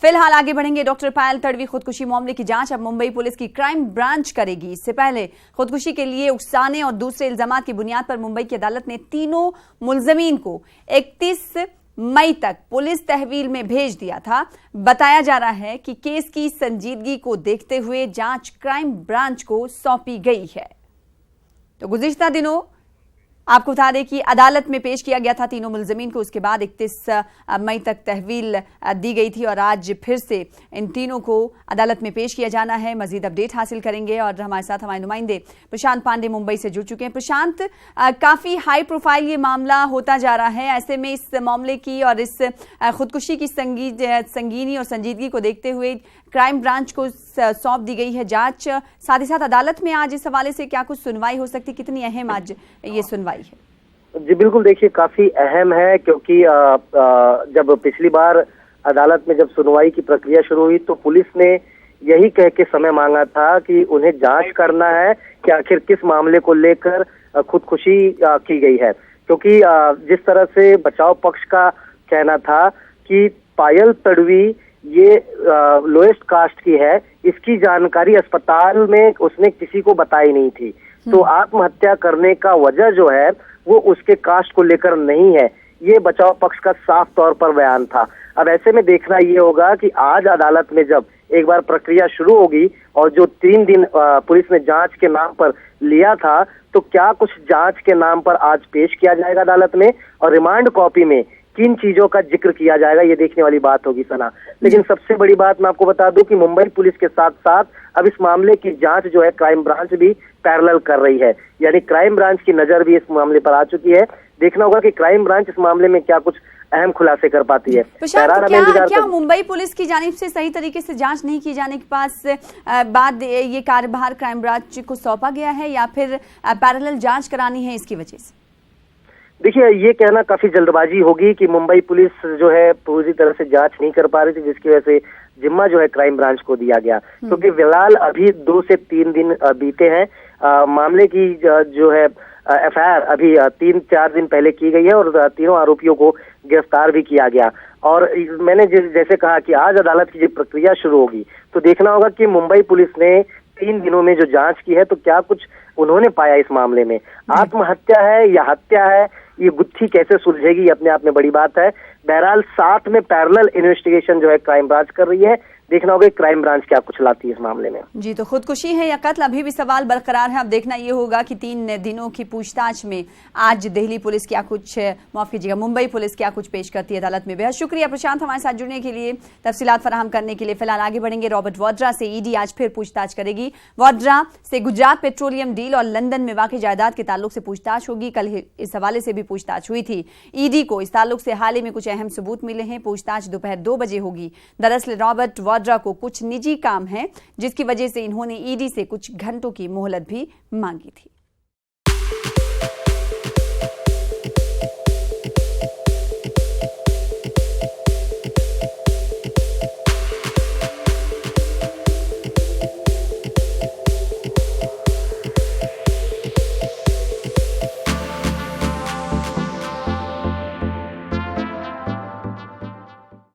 फिलहाल आगे बढ़ेंगे। डॉक्टर पायल तड़वी खुदकुशी मामले की जांच अब मुंबई पुलिस की क्राइम ब्रांच करेगी। इससे पहले खुदकुशी के लिए उकसाने और दूसरे इल्जामात की बुनियाद पर मुंबई की अदालत ने तीनों मुलजमीन को 31 मई तक पुलिस तहवील में भेज दिया था। बताया जा रहा है कि केस की संजीदगी को देखते हुए जांच क्राइम ब्रांच को सौंपी गई है। तो गुज़िश्ता दिनों आपको बता दें कि अदालत में पेश किया गया था तीनों मुलजमीन को। उसके बाद 31 मई तक तहवील दी गई थी और आज फिर से इन तीनों को अदालत में पेश किया जाना है। मजीद अपडेट हासिल करेंगे और हमारे साथ हमारे नुमाइंदे प्रशांत पांडे मुंबई से जुड़ चुके हैं। प्रशांत, काफी हाई प्रोफाइल ये मामला होता जा रहा है। ऐसे में इस मामले की और इस खुदकुशी की संगीनी और संजीदगी को देखते हुए क्राइम ब्रांच को सौंप दी गई है जांच। साथ ही साथ अदालत में आज इस हवाले से क्या कुछ सुनवाई हो सकती, कितनी अहम आज ये सुनवाई है? जी बिल्कुल, देखिए काफी अहम है क्योंकि जब पिछली बार अदालत में जब सुनवाई की प्रक्रिया शुरू हुई तो पुलिस ने यही कह के समय मांगा था कि उन्हें जांच करना है कि आखिर किस मामले को लेकर खुदकुशी की गई है। क्योंकि जिस तरह से बचाव पक्ष का कहना था कि पायल तड़वी ये लोएस्ट कास्ट की है, इसकी जानकारी अस्पताल में उसने किसी को बताई नहीं थी, तो आत्महत्या करने का वजह जो है वो उसके कास्ट को लेकर नहीं है, ये बचाव पक्ष का साफ तौर पर बयान था। अब ऐसे में देखना ये होगा कि आज अदालत में जब एक बार प्रक्रिया शुरू होगी और जो 3 दिन पुलिस ने जांच के नाम पर लिया था, तो क्या कुछ जांच के नाम पर आज पेश किया जाएगा अदालत में और रिमांड कॉपी में किन चीजों का जिक्र किया जाएगा, ये देखने वाली बात होगी सना। लेकिन सबसे बड़ी बात मैं आपको बता दूं कि मुंबई पुलिस के साथ साथ अब इस मामले की जांच जो है क्राइम ब्रांच भी पैरेलल कर रही है, यानी क्राइम ब्रांच की नजर भी इस मामले पर आ चुकी है। देखना होगा कि क्राइम ब्रांच इस मामले में क्या कुछ अहम खुलासे कर पाती है। क्या मुंबई पुलिस की जानिब से सही तरीके से जांच नहीं की जाने के बाद ये कार्यभार क्राइम ब्रांच को सौंपा गया है या फिर पैरेलल जांच करानी है इसकी वजह से? देखिए, ये कहना काफी जल्दबाजी होगी कि मुंबई पुलिस जो है पूरी तरह से जांच नहीं कर पा रही थी, जिसकी वजह से जिम्मा जो है क्राइम ब्रांच को दिया गया। क्योंकि फिलहाल अभी 2 से 3 दिन बीते हैं, मामले की जो है एफआईआर अभी 3-4 दिन पहले की गई है और तीनों आरोपियों को गिरफ्तार भी किया गया। और मैंने जैसे कहा कि आज अदालत की जो प्रक्रिया शुरू होगी तो देखना होगा कि मुंबई पुलिस ने 3 दिनों में जो जांच की है तो क्या कुछ उन्होंने पाया इस मामले में। आत्महत्या है या हत्या है, ये गुत्थी कैसे सुलझेगी, ये अपने आप में बड़ी बात है। बहरहाल साथ में पैरेलल इन्वेस्टिगेशन जो है क्राइम ब्रांच कर रही है। देखना होगा क्राइम ब्रांच क्या कुछ लाती है इस मामले में। जी, तो खुदकुशी है या कत्ल, अभी भी सवाल बरकरार है। अब देखना ये होगा कि 3 दिनों की पूछताछ में आज दिल्ली पुलिस क्या कुछ, माफ कीजिएगा, मुंबई पुलिस क्या कुछ पेश करती है अदालत में। बेहद शुक्रिया प्रशांत हमारे साथ जुड़ने के लिए, तफसीलात फराहम करने के लिए। फिलहाल आगे बढ़ेंगे। रॉबर्ट वाड्रा से ईडी आज फिर पूछताछ करेगी। वाड्रा से गुजरात पेट्रोलियम डील और लंदन में वाक़ई जायदाद के ताल्लुक से पूछताछ होगी। कल इस हवाले से भी पूछताछ हुई थी। ईडी को इस ताल्लुक से हाल ही में कुछ अहम सबूत मिले हैं। पूछताछ दोपहर 2 बजे होगी। दरअसल रॉबर्ट वाड्रा को कुछ निजी काम है जिसकी वजह से इन्होंने ईडी से कुछ घंटों की मोहलत भी मांगी थी।